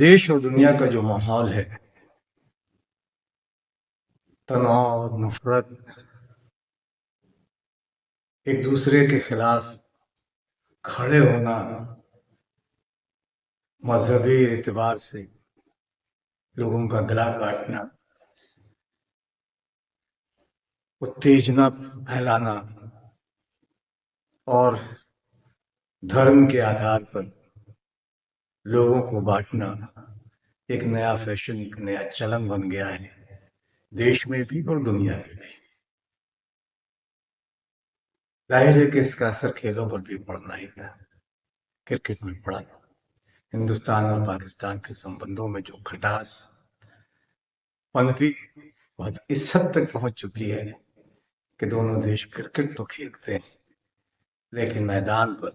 देश और दुनिया का जो माहौल है, तनाव, नफरत, एक दूसरे के खिलाफ खड़े होना, मजहबी एतबार से लोगों का गला काटना, उत्तेजना फैलाना और धर्म के आधार पर लोगों को बांटना एक नया फैशन, एक नया चलन बन गया है, देश में भी और दुनिया में भी। जाहिर है कि इसका असर खेलों पर भी पड़ना ही है। क्रिकेट में पड़ा, हिंदुस्तान और पाकिस्तान के संबंधों में जो खटास पनपी बहुत इस हद तक पहुंच चुकी है कि दोनों देश क्रिकेट तो खेलते हैं, लेकिन मैदान पर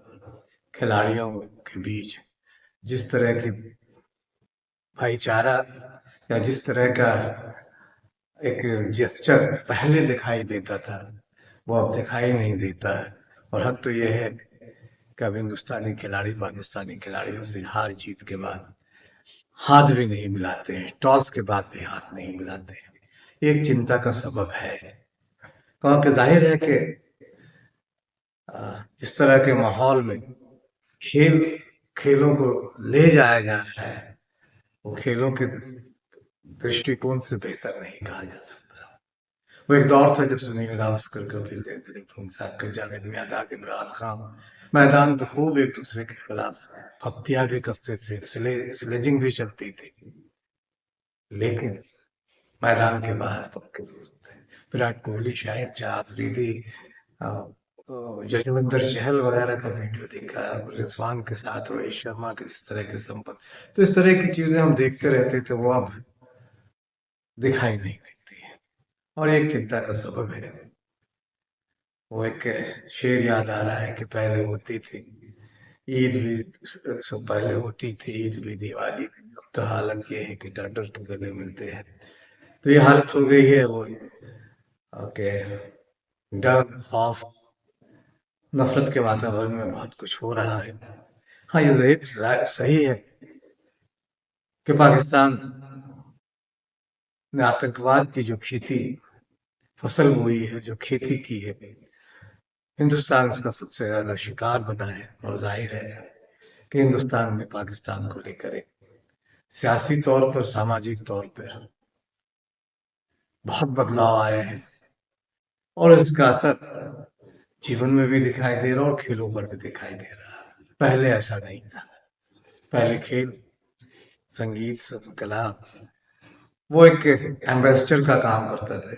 खिलाड़ियों के बीच जिस तरह की भाईचारा या जिस तरह का एक जेस्चर पहले दिखाई देता था, वो अब दिखाई नहीं देता है। और हद तो यह है कि अब हिंदुस्तानी खिलाड़ी पाकिस्तानी खिलाड़ियों से हार जीत के बाद हाथ भी नहीं मिलाते हैं, टॉस के बाद भी हाथ नहीं मिलाते हैं। एक चिंता का सबब है, क्योंकि जाहिर है कि जिस तरह के माहौल में खेल खेलों को ले जाया जा रहा है, वो खेलों के दृष्टिकोण से बेहतर नहीं कहा जा सकता। वो एक दौर था जब सुनील गावस्कर, कपिल देव, दिलीप वंसाकर, जावेद मियांदाद, इमरान खान मैदान पे खूब एक दूसरे के खिलाफ फप्तियां भी कसते थे, स्लेजिंग भी चलती थी, लेकिन मैदान के बाहर पक्के दोस्त थे। विराट कोहली, शाहिद शाह अफरीदी, जसविंदर चहल वगैरह का वीडियो देखा, रिजवान के साथ रोहित शर्मा के इस तरह के संबंध, तो इस तरह की चीजें हम देखते रहते थे, वो अब दिखाई नहीं देती है और एक चिंता का सबब है। वो एक शेर याद आ रहा है कि पहले होती थी ईद भी, सब पहले होती थी ईद भी दिवाली भी, अब तो हालत ये है कि डर डर के गले मिलते हैं। तो ये हालत हो गई है वो कि डर, खौफ, नफरत के वातावरण में बहुत कुछ हो रहा है। हाँ, ये सही है कि पाकिस्तान ने आतंकवाद की जो खेती फसल बोई है, जो खेती की है, हिंदुस्तान उसका सबसे ज्यादा शिकार बना है। और जाहिर है कि हिंदुस्तान में पाकिस्तान को लेकर सियासी तौर पर, सामाजिक तौर पर बहुत बदलाव आए हैं और इसका असर जीवन में भी दिखाई दे रहा है और खेलों पर भी दिखाई दे रहा है। पहले ऐसा नहीं था। पहले खेल, संगीत, कला वो एक एम्बेसडर का काम करता था।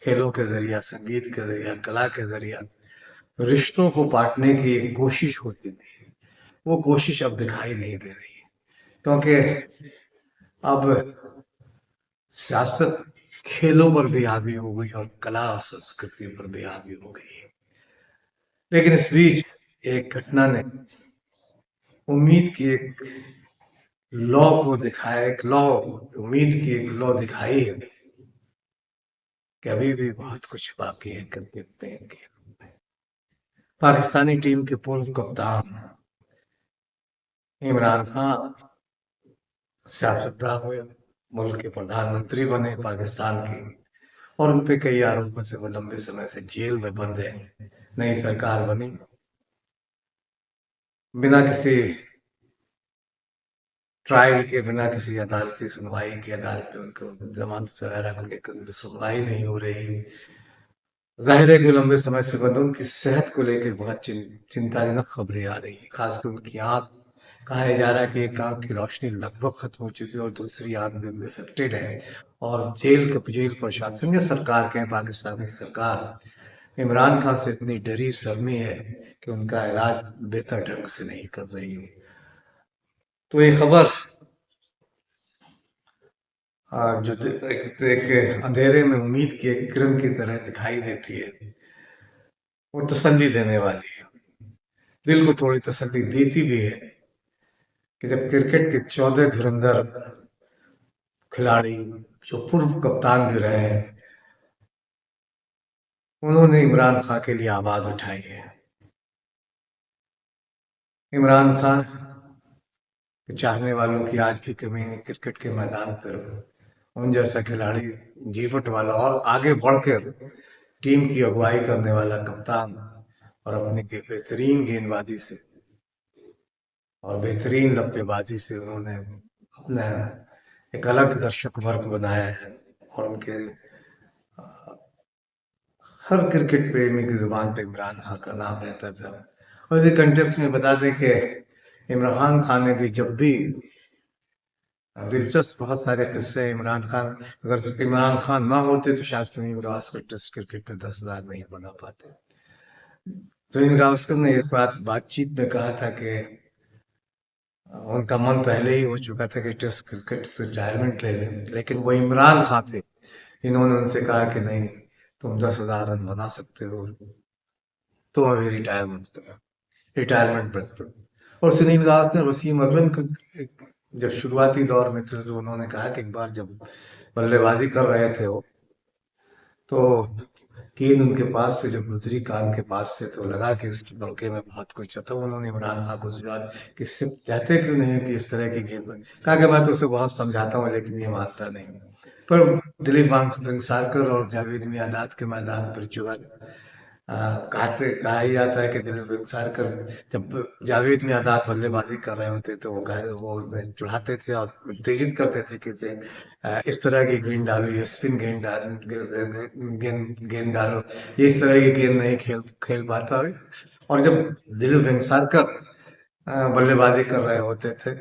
खेलों के जरिया, संगीत के जरिया, कला के जरिया रिश्तों को बांटने की एक कोशिश होती थी। वो कोशिश अब दिखाई नहीं दे रही है, क्योंकि अब सियासत खेलों पर भी हावी हो गई और कला और संस्कृति पर भी हावी हो गई है। लेकिन इस बीच एक घटना ने उम्मीद की एक लौ को दिखाया, एक लौ, उम्मीद की एक लौ दिखाई है कि अभी भी बहुत कुछ बाकी है क्रिकेट में। पाकिस्तानी टीम के पूर्व कप्तान इमरान खान सियासतदान हुए, मुल्क के प्रधानमंत्री बने पाकिस्तान के, और उन पे कई आरोपों से वो लंबे समय से जेल में बंद है। नई सरकार बनी, बिना किसी ट्रायल के, बिना किसी अदालती सुनवाई के, अदालत में उनको जमानत वगैरह को लेकर सुनवाई नहीं हो रही। जाहिर है कि लंबे समय से बंद, उनकी सेहत को लेकर बहुत चिंताजनक खबरें आ रही है। खासकर उनकी आंख, कहा जा रहा है कि एक आंख की रोशनी लगभग खत्म हो चुकी है और दूसरी आंख भी इफेक्टेड है। और जेल प्रशासन या सरकार के, पाकिस्तानी सरकार इमरान खान से इतनी डरी सहमी है कि उनका इलाज बेहतर ढंग से नहीं कर रही है। तो ये खबर जो एक अंधेरे में उम्मीद की एक किरण की तरह दिखाई देती है, वो तसल्ली देने वाली है, दिल को थोड़ी तसल्ली देती भी है कि जब क्रिकेट के 14 धुरंधर खिलाड़ी जो पूर्व कप्तान भी रहे हैं, उन्होंने इमरान खान के लिए आवाज उठाई है। इमरान खान कि चाहने वालों की आज भी कमी नहीं क्रिकेट के मैदान पर। उन जैसा खिलाड़ी, जीवट वाला और आगे बढ़कर टीम की अगुवाई करने वाला कप्तान, और अपनी बेहतरीन गेंदबाजी से और बेहतरीन लप्पेबाजी से उन्होंने अपना एक अलग दर्शक वर्ग बनाया है। और उनके हर क्रिकेट प्रेमी की जुबान पे इमरान खान का नाम रहता था। और इसी कंटेक्स्ट में बता दें कि इमरान खान ने भी जब भी दिलचस्प बहुत सारे किस्से इमरान खान, अगर इमरान खान ना होते तो शायद सुनील गावस्कर टेस्ट क्रिकेट में 10,000 नहीं बना पाते। सुनील गावस्कर ने एक बातचीत में कहा था कि उनका मन पहले ही हो चुका था कि टेस्ट क्रिकेट से रिटायरमेंट ले लें, लेकिन वो इमरान खान थे, इन्होंने उनसे कहा कि नहीं, तुम 10,000 रन बना सकते हो, तुम अभी रिटायरमेंट पर करो। और सुनील गावस्कर वसीम अकरम के जब शुरुआती दौर में थे तो उन्होंने कहा कि एक बार जब बल्लेबाजी कर रहे थे वो, तो गेंद उनके पास से जब गुजरी कान के पास से तो लगा कि इस लड़के में बहुत कुछ है। तो उन्होंने इमरान खान को सुझाव कि इससे कहते क्यों नहीं कि इस तरह की गेंद, कहा कि मैं तो उसे बहुत समझाता हूँ लेकिन ये मानता नहीं। पर दिलीप वेंगसरकर और जावेद मियांदाद के मैदान पर जो है कहा ही जाता है कि दिलीप वेंगसरकर जब जावेद मियांदाद बल्लेबाजी कर रहे होते तो वो चढ़ाते थे और उत्तेजित करते थे कि इस तरह की गेंद डालो, ये स्पिन गेंद डालो, ये इस तरह की गेंद नहीं खेल खेल पाता। और जब दिलीप वेंगसरकर बल्लेबाजी कर रहे होते थे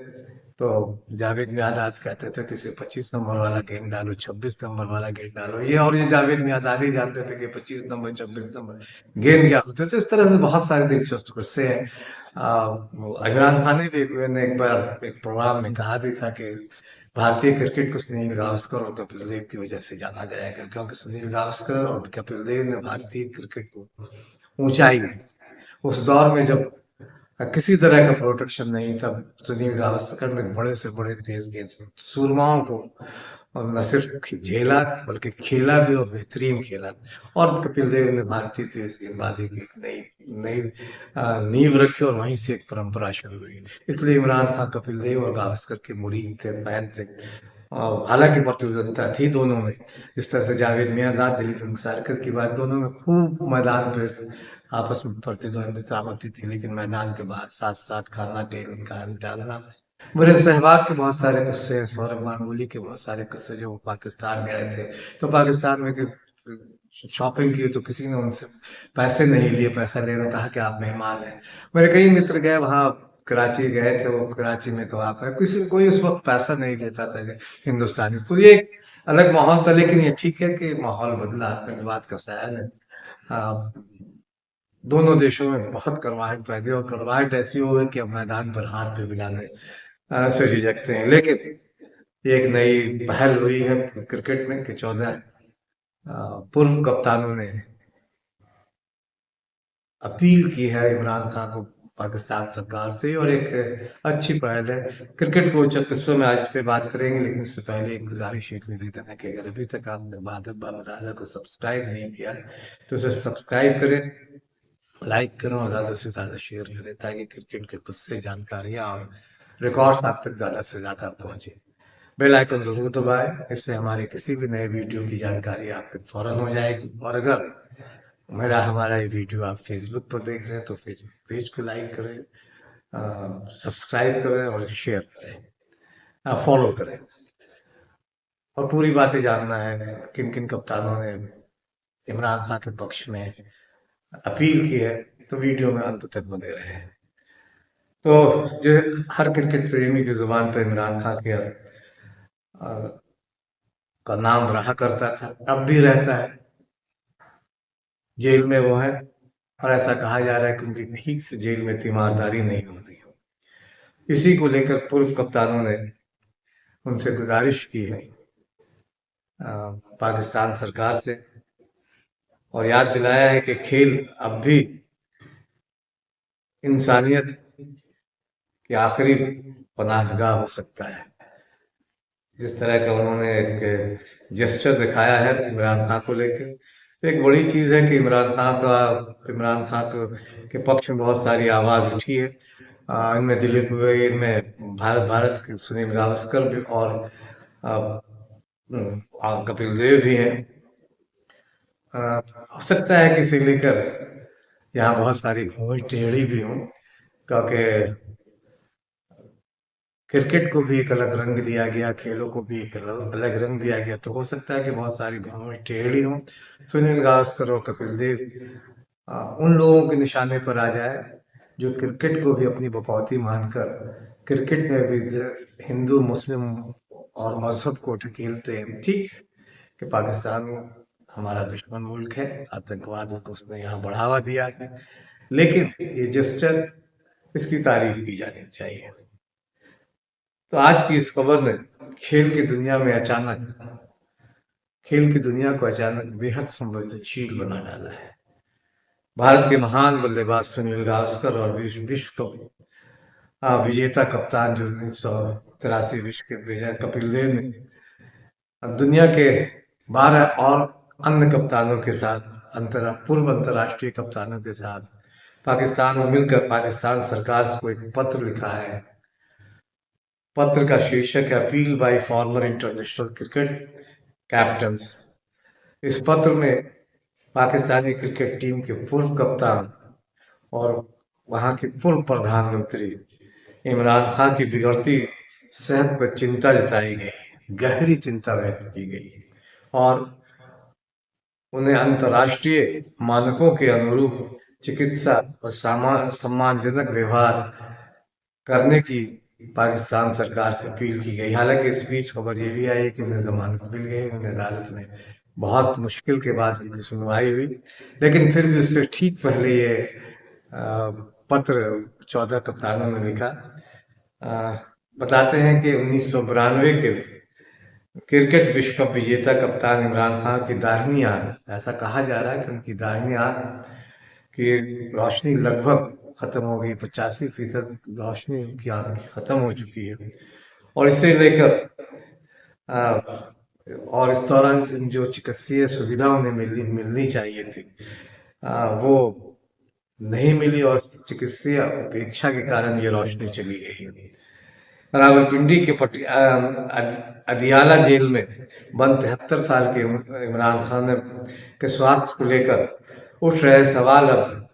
तो जावेद मियांदाद कहते थे कि 25 नंबर वाला गेंद डालो, 26 नंबर वाला गेंद डालो। ये जावेद मियांदाद ही जानते थे कि 25 नंबर 26 नंबर गेंद क्या होते थे। इस तरह से बहुत सारे दिलचस्प किस्से हैं। इमरान खान ने भी ने एक बार एक प्रोग्राम में कहा भी था कि भारतीय क्रिकेट को सुनील गावस्कर और कपिल देव की वजह से जाना जाएगा, क्योंकि सुनील गावस्कर और कपिल देव ने भारतीय क्रिकेट को ऊंचाई, उस दौर में जब किसी तरह का प्रोटेक्शन नहीं था, सुनील गावस्कर ने बड़े से बड़े तेज गेंद सूरमाओं को और न सिर्फ झेला बल्कि खेला भी और बेहतरीन खेला। और कपिल देव ने भारतीय तेज गेंदबाजी की नई नई नींव रखी और वहीं से एक परंपरा शुरू हुई। इसलिए इमरान खान कपिल देव और गावस्कर के मुरीद थे, फैन थे। और हालांकि प्रतिद्वंदिता थी दोनों में, जिस तरह से जावेद मियांदाद दिलीप वेंगसरकर की बात, दोनों में खूब मैदान पे आपस में प्रतिद्वंदिता होती थी, लेकिन मैदान के बाद साथ साथ खाना टहलना। वीरेंद्र सहवाग के बहुत सारे किस्से, सौरभ गांगुली के बहुत सारे किस्से, जो वो पाकिस्तान गए थे तो पाकिस्तान में शॉपिंग की तो किसी ने उनसे पैसे नहीं लिए, पैसा लेना, कहा कि आप मेहमान हैं। मेरे कई मित्र गए वहाँ, कराची गए थे वो, कराची में तो आप है किसी कोई उस वक्त पैसा नहीं लेता था हिंदुस्तानी। तो ये एक अलग माहौल था, लेकिन ये ठीक है कि माहौल बदला, आतंकवाद का साया है। दोनों देशों में बहुत करवाहट पैदा, और करवाहट ऐसी हो गई कि अब मैदान पर हाथ पे मिलाने से झिझकते हैं। लेकिन एक नई पहल हुई है क्रिकेट में कि 14 पूर्व कप्तानों ने अपील की है इमरान खान को पाकिस्तान सरकार से, और एक अच्छी पहल है। क्रिकेट को रोचक किस्सों में आज इस पे बात करेंगे, लेकिन इससे पहले एक गुजारिश, एक निवेदन है कि अगर अभी तक आपने माधव बाबा को सब्सक्राइब नहीं किया तो उसे सब्सक्राइब करें, लाइक करें और ज़्यादा से ज़्यादा शेयर करें, ताकि क्रिकेट के किस्से, जानकारियाँ और रिकॉर्ड्स आप तक ज़्यादा से ज़्यादा पहुँचे। बेल आइकन ज़रूर दबाएं, इससे हमारे किसी भी नए वीडियो की जानकारी आप तक फौरन हो जाएगी। और अगर हमारा ये वीडियो आप फेसबुक पर देख रहे हैं तो फेसबुक पेज को लाइक करें, सब्सक्राइब करें और शेयर करें, फॉलो करें। और पूरी बातें जानना है किन किन कप्तानों ने इमरान खान के पक्ष में अपील की है, तो वीडियो में अंत तक बने रहे। तो जो हर क्रिकेट प्रेमी की जुबान पर इमरान खान के का नाम रहा करता था, अब भी रहता है। जेल में वो है, और ऐसा कहा जा रहा है कि उनकी ठीक से जेल में तीमारदारी नहीं हो रही हो। इसी को लेकर पूर्व कप्तानों ने उनसे गुजारिश की है पाकिस्तान सरकार से, और याद दिलाया है कि खेल अब भी इंसानियत की आखिरी पनाहगाह हो सकता है। जिस तरह का उन्होंने एक जेस्चर दिखाया है इमरान खान को लेकर, एक बड़ी चीज़ है कि इमरान खान के पक्ष में बहुत सारी आवाज़ उठी है। इनमें दिलीप भाई, इनमें भारत के सुनील गावस्कर भी, और कपिल देव भी हैं। हो सकता है कि इसे लेकर यहाँ बहुत सारी घूमी टेढ़ी भी हों, क्योंकि क्रिकेट को भी एक अलग रंग दिया गया, खेलों को भी एक अलग रंग दिया गया, तो हो सकता है कि बहुत सारी भूमि टेढ़ी हों। सुनील गावस्कर और कपिल देव उन लोगों के निशाने पर आ जाए जो क्रिकेट को भी अपनी बकौती मानकर क्रिकेट में भी हिंदू मुस्लिम और मजहब को ढकेलते हैं। ठीक है कि पाकिस्तान हमारा दुश्मन मुल्क है, आतंकवाद को उसने यहाँ बढ़ावा दिया है, लेकिन ये जेस्चर, इसकी तारीफ की जानी चाहिए। तो आज की इस खबर ने खेल की दुनिया में खेल की दुनिया को अचानक बेहद संवेदनशील बना डाला है। भारत के महान बल्लेबाज सुनील गावस्कर और विश्व विजेता कप्तान जो 1983 विश्व के विजेता कपिल देव ने अब दुनिया के 12 और अन्य कप्तानों के साथ पूर्व अंतर्राष्ट्रीय कप्तानों के साथ पाकिस्तान में मिलकर पाकिस्तान सरकार को एक पत्र लिखा है। पत्र का शीर्षक है appeal bye farmer international cricket captains. इस पत्र में पाकिस्तानी क्रिकेट टीम के पूर्व कप्तान और वहां के पूर्व प्रधानमंत्री इमरान खान की बिगड़ती सेहत पर चिंता जताई गई, गहरी चिंता व्यक्त की गई और उन्हें अंतर्राष्ट्रीय मानकों के अनुरूप चिकित्सा और सम्मानजनक व्यवहार करने की पाकिस्तान सरकार से अपील की गई। हालांकि इस बीच खबर ये भी आई कि उन्हें जमानत मिल गई, उन्हें अदालत में बहुत मुश्किल के बाद उनकी सुनवाई हुई, लेकिन फिर भी उससे ठीक पहले ये पत्र 14 कप्तानों ने लिखा। बताते हैं कि 1992 के क्रिकेट विश्व कप विजेता कप्तान इमरान खान की दाहिनी आंख, ऐसा कहा जा रहा है कि उनकी दाहिनी आंख की रोशनी लगभग खत्म हो गई, 85% रोशनी उनकी आंख की खत्म हो चुकी है और इसे लेकर और इस दौरान जो चिकित्सीय सुविधा उन्हें मिलनी चाहिए थी वो नहीं मिली और चिकित्सीय उपेक्षा के कारण ये रोशनी चली गई। रावलपिंडी के अदियाला जेल में बंद 73 साल के इमरान खान के स्वास्थ्य को लेकर उठ रहे सवाल अब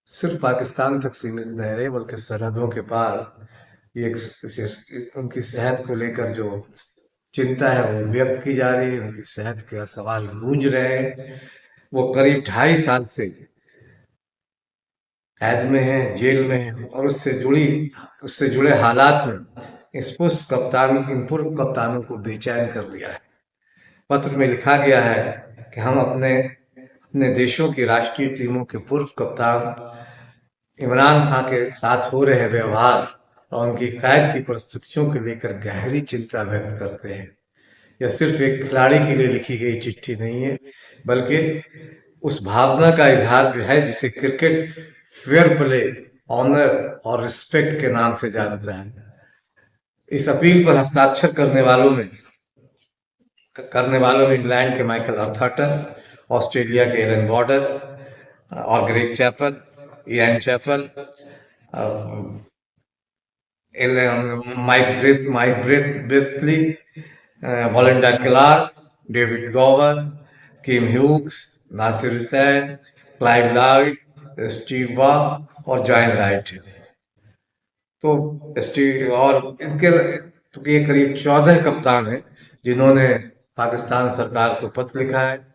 सिर्फ पाकिस्तान तक सीमित नहीं रहे, बल्कि सरहदों के पार ये उनकी सेहत को लेकर जो चिंता है वो व्यक्त की जा रही है। उनकी सेहत के सवाल गूंज रहे हैं। वो करीब 2.5 साल से कैद में है, जेल में है और उससे जुड़े हालात में इस पूर्व कप्तानों को बेचैन कर दिया है। पत्र में लिखा गया है कि हम अपने देशों की राष्ट्रीय टीमों के पूर्व कप्तान इमरान खान के साथ हो रहे व्यवहार और उनकी कैद की परिस्थितियों को लेकर गहरी चिंता व्यक्त करते हैं। यह सिर्फ एक खिलाड़ी के लिए लिखी गई चिट्ठी नहीं है, बल्कि उस भावना का इजहार भी है जिसे क्रिकेट फेयर प्ले, ऑनर और रिस्पेक्ट के नाम से जानता है। इस अपील पर हस्ताक्षर करने वालों में इंग्लैंड के माइकल अर्थटन, ऑस्ट्रेलिया के एलन बॉर्डर और Greg Chappell, Ian Chappell, Mike Brearley, Belinda Clark, David Gower, Kim Hughes, Nasser Hussain, Clive Lloyd, Steve Waugh और जॉन राइट। तो स्टीव और इनके तो ये करीब 14 कप्तान हैं जिन्होंने पाकिस्तान सरकार को पत्र लिखा है।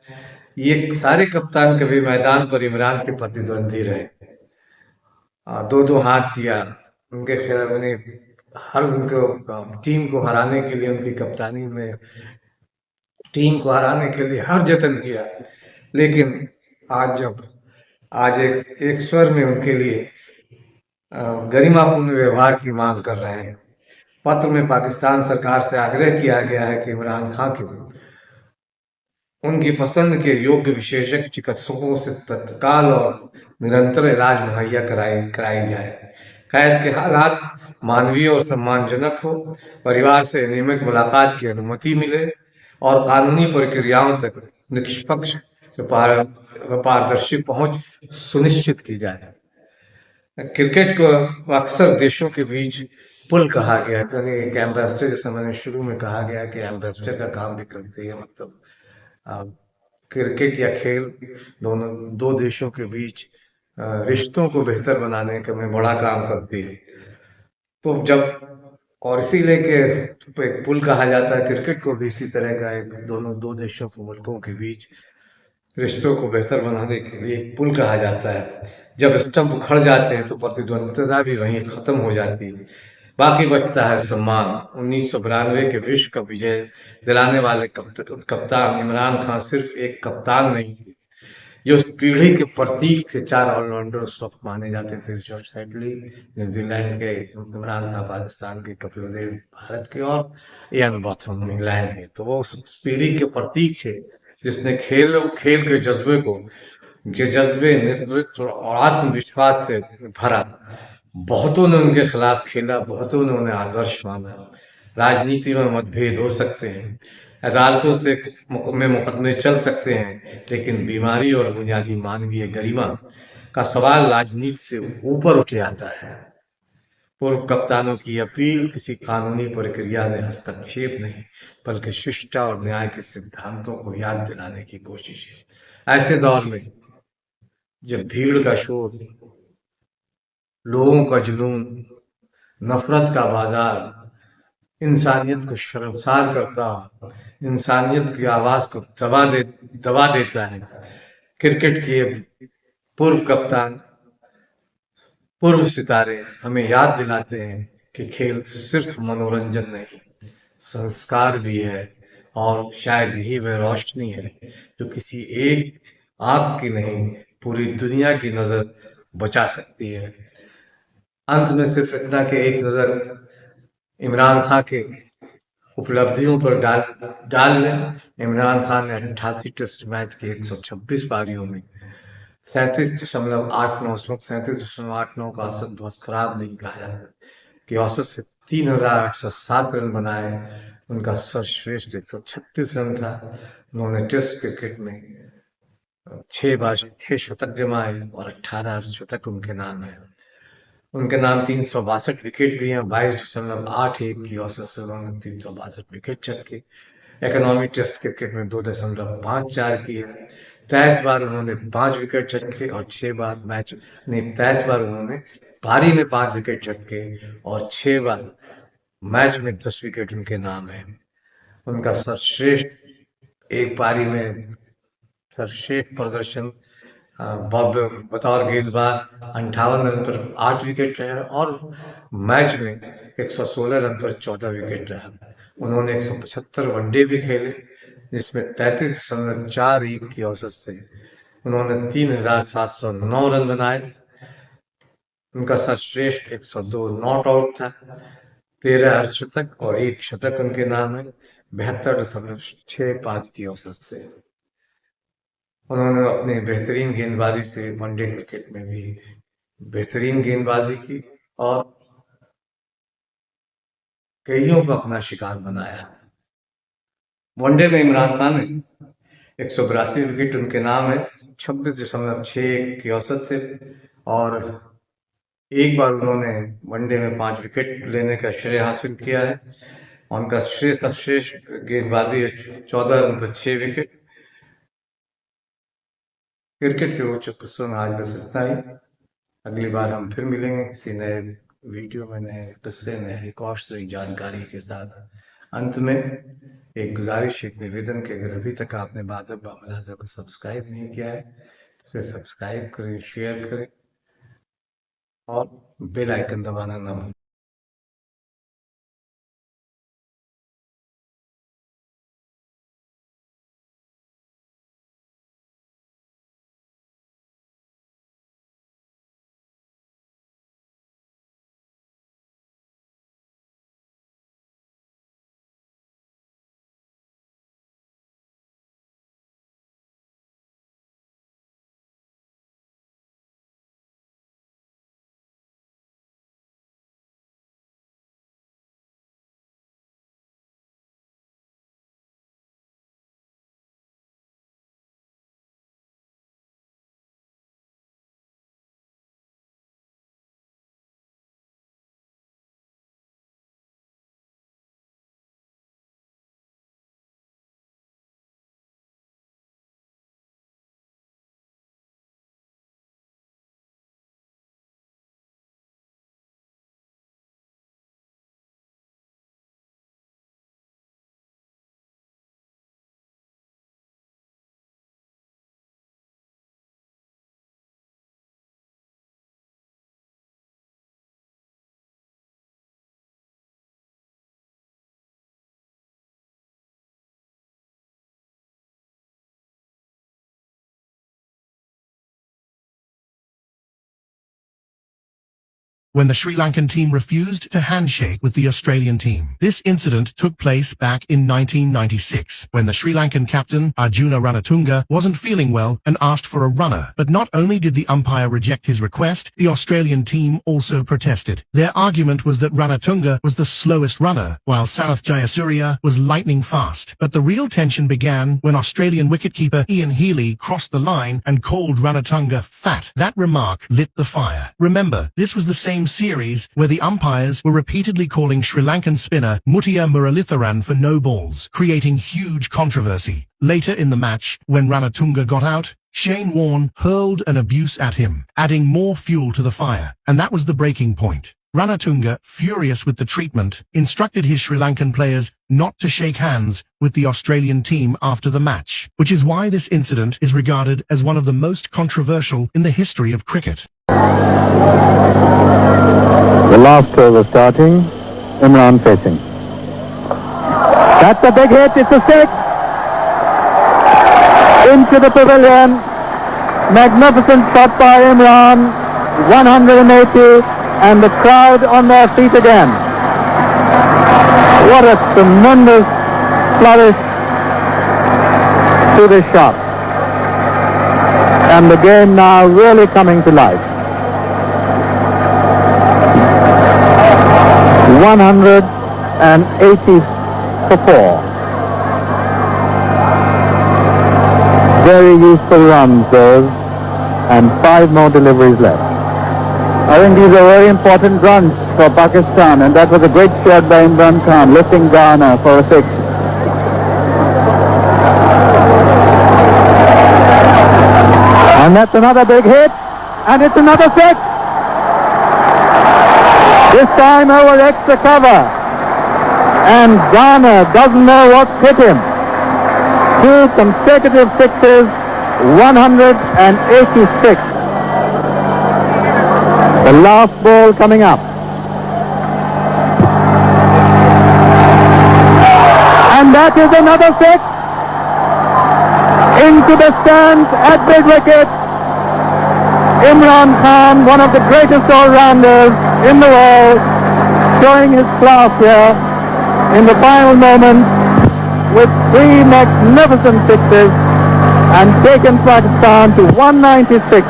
ये सारे कप्तान कभी मैदान पर इमरान के प्रतिद्वंदी रहे, 2-2 हाथ किया उनके खिलाफ, उनको टीम को हराने के लिए, उनकी कप्तानी में टीम को हराने के लिए हर जतन किया, लेकिन आज एक स्वर में उनके लिए गरिमापूर्ण व्यवहार की मांग कर रहे हैं। पत्र में पाकिस्तान सरकार से आग्रह किया गया है कि इमरान खान के उनकी पसंद के योग्य विशेषज्ञ चिकित्सकों से तत्काल और निरंतर इलाज मुहैया कराई जाए। कैद के हालात मानवीय और सम्मानजनक हो, परिवार से नियमित मुलाकात की अनुमति मिले और कानूनी प्रक्रियाओं तक निष्पक्ष पारदर्शी पहुंच सुनिश्चित की जाए। क्रिकेट को अक्सर देशों के बीच पुल कहा गया है, यानी एक एम्बेसडर, जैसे मैंने शुरू में कहा गया कि एम्बेसडर का काम भी करती है। मतलब अ, क्रिकेट या खेल दोनों दो देशों के बीच रिश्तों को बेहतर बनाने का में बड़ा काम करती है। तो जब और इसीलिए कि एक पुल कहा जाता है क्रिकेट को भी, इसी तरह का एक दोनों दो देशों के मुल्कों के बीच रिश्तों को बेहतर बनाने के लिए एक पुल कहा जाता है। जब स्टंप उखड़ जाते हैं तो प्रतिद्वंद्विता भी वहीं खत्म हो जाती है, बाकी बचता है सम्मान। 1992 के विश्व कप विजय दिलाने वाले कप्तान इमरान खान सिर्फ एक कप्तान नहीं, ये उस पीढ़ी के प्रतीक थे। चार ऑलराउंडर उस वक्त माने जाते थे: जॉर्ज हेडली न्यूजीलैंड के, इमरान खान पाकिस्तान के, कपिल देव भारत के, और इयान बॉथम इंग्लैंड के। तो वो उस पीढ़ी के प्रतीक थे जिसने खेल खेल के जज्बे को, के जज्बे, नेतृत्व और आत्मविश्वास से भरा। बहुतों ने उनके खिलाफ खेला, बहुतों ने उन्हें आदर्श माना। राजनीति में मतभेद हो सकते हैं, अदालतों से में मुकदमे चल सकते हैं, लेकिन बीमारी और बुनियादी मानवीय गरिमा का सवाल राजनीति से ऊपर उठ जाता है। पूर्व कप्तानों की अपील किसी कानूनी प्रक्रिया में हस्तक्षेप नहीं, बल्कि शिष्टा और न्याय के सिद्धांतों को याद दिलाने की कोशिश है। ऐसे दौर में जब भीड़ का शोर, लोगों का जुनून, नफरत का बाजार इंसानियत को शर्मसार करता, इंसानियत की आवाज को दबा देता है, क्रिकेट के पूर्व कप्तान, पूर्व सितारे हमें याद दिलाते हैं कि खेल सिर्फ मनोरंजन नहीं, संस्कार भी है। और शायद यही वह रोशनी है जो किसी एक आंख की नहीं, पूरी दुनिया की नजर बचा सकती है। अंत में सिर्फ इतना कि एक नजर इमरान खान के उपलब्धियों पर डाल लें। इमरान खान ने 88 टेस्ट मैच की 126 पारियों में 37.89, उस वक्त 37.89 का औसत बहुत खराब नहीं कहा जाता, कि औसत से 3,807 रन बनाए। उनका सर्वश्रेष्ठ 136 रन था। उन्होंने टेस्ट क्रिकेट में 6 शतक जमाए और 18 शतक उनके नाम है। उनके नाम 362 विकेट भी हैं। 22.81 की औसत से उन्होंने 362 विकेट चटके। इकोनॉमी टेस्ट क्रिकेट में 2.54 की है। 23 बार उन्होंने 5 विकेट चटके और 6 बार मैच नहीं, 23 बार उन्होंने पारी में 5 विकेट चटके और 6 बार मैच में 10 विकेट उनके नाम है। उनका सर्वश्रेष्ठ एक पारी में सर्वश्रेष्ठ प्रदर्शन बॉब बतौर गेंदबाज 58 रन पर 8 विकेट रहे, और मैच में 116 रन पर 14 विकेट रहा। उन्होंने 175 वनडे भी खेले, जिसमें 33.41 की औसत से उन्होंने 3,709 रन बनाए। उनका सर्वश्रेष्ठ 102 नॉट आउट था। 13 अर्धशतक और 1 शतक उनके नाम है। 72.65 की औसत से उन्होंने अपनी बेहतरीन गेंदबाजी से वनडे क्रिकेट में भी बेहतरीन गेंदबाजी की और कईयों को अपना शिकार बनाया। वनडे में इमरान खान ने 182 विकेट उनके नाम है, 26.61 की औसत से, और एक बार उन्होंने वनडे में 5 विकेट लेने का श्रेय हासिल किया है। उनका सर्वश्रेष्ठ गेंदबाजी है 14 रन पर 6 विकेट। क्रिकेट के रोचक किस्सों में आज बस इतना ही। अगली बार हम फिर मिलेंगे किसी नए वीडियो में, नए किस्से, नए कौशल जानकारी के साथ। अंत में एक गुजारिश, एक निवेदन कि अगर अभी तक आपने बादल बामलाजा को सब्सक्राइब नहीं किया है तो फिर सब्सक्राइब करें, शेयर करें और बेल आइकन दबाना ना भूलें। when the Sri Lankan team refused to handshake with the Australian team. This incident took place back in 1996, when the Sri Lankan captain, Arjuna Ranatunga, wasn't feeling well and asked for a runner. But not only did the umpire reject his request, the Australian team also protested. Their argument was that Ranatunga was the slowest runner, while Sanath Jayasuriya was lightning fast. But the real tension began when Australian wicketkeeper Ian Healy crossed the line and called Ranatunga fat. That remark lit the fire. Remember, this was the same series where the umpires were repeatedly calling Sri Lankan spinner Muttiah Muralitharan for no balls, creating huge controversy. Later in the match, when Ranatunga got out, Shane Warne hurled an abuse at him, adding more fuel to the fire. And that was the breaking point. Ranatunga, furious with the treatment, instructed his Sri Lankan players not to shake hands with the Australian team after the match, which is why this incident is regarded as one of the most controversial in the history of cricket. The last over starting, Imran facing. That's a big hit, it's a six. Into the pavilion. Magnificent shot by Imran. 180, and the crowd on their feet again. What a tremendous flourish to this shot. And the game now really coming to life. 180 for 4. Very useful runs those, and 5 more deliveries left. I think these are very important runs for Pakistan, and that was a great shot by Imran Khan, lifting Ghana for a 6. And that's another big hit, and it's another 6. This time over extra cover, and Ghana doesn't know what's hit him. 2 consecutive sixes, 186. The last ball coming up. And that is another 6. Into the stands at big wicket. Imran Khan, one of the greatest all-rounders in the world, showing his class here in the final moments with 3 magnificent sixes and taken Pakistan to 196